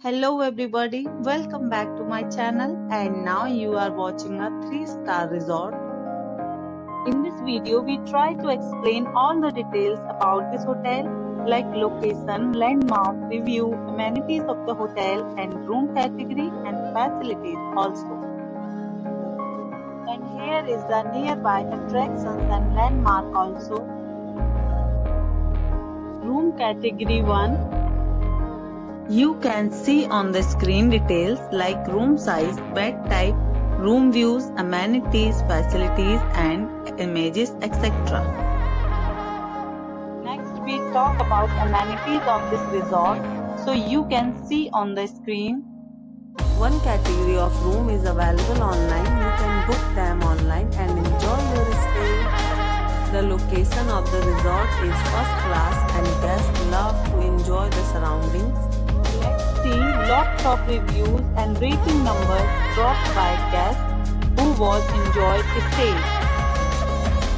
Hello everybody, welcome back to my channel and now you are watching a 3-star resort. In this video, we try to explain all the details about this hotel like location, landmark, review, amenities of the hotel and room category and facilities also. And here is the nearby attractions and landmark also. Room category 1. You can see on the screen details like room size, bed type, room views, amenities, facilities and images, etc. Next we talk about amenities of this resort. So you can see on the screen. One category of room is available online. You can book them online and enjoy your stay. The location of the resort is first class and guests love to enjoy the surroundings. Let's see lots of reviews and rating numbers dropped by guests who was enjoyed stay.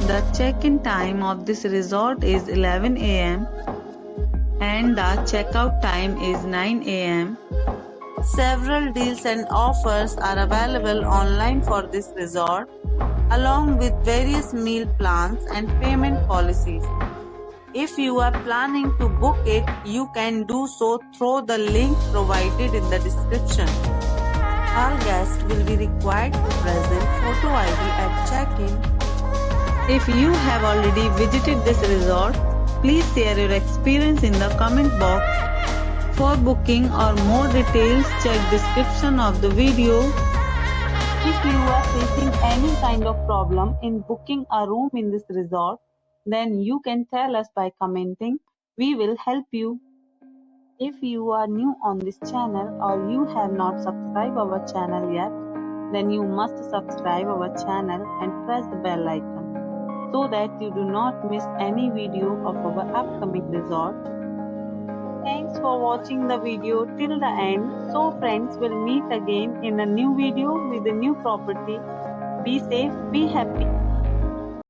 The check-in time of this resort is 11 am and the checkout time is 9 am. Several deals and offers are available online for this resort, along with various meal plans and payment policies. If you are planning to book it, you can do so through the link provided in the description. All guests will be required to present photo ID at check-in. If you have already visited this resort, please share your experience in the comment box. For booking or more details, check description of the video. If you are facing any kind of problem in booking a room in this resort, then you can tell us by commenting. We will help you. If you are new on this channel or you have not subscribed our channel yet, then you must subscribe our channel and press the bell icon so that you do not miss any video of our upcoming resort. Thanks for watching the video till the end. So friends, will meet again in a new video with a new property. Be safe, be happy.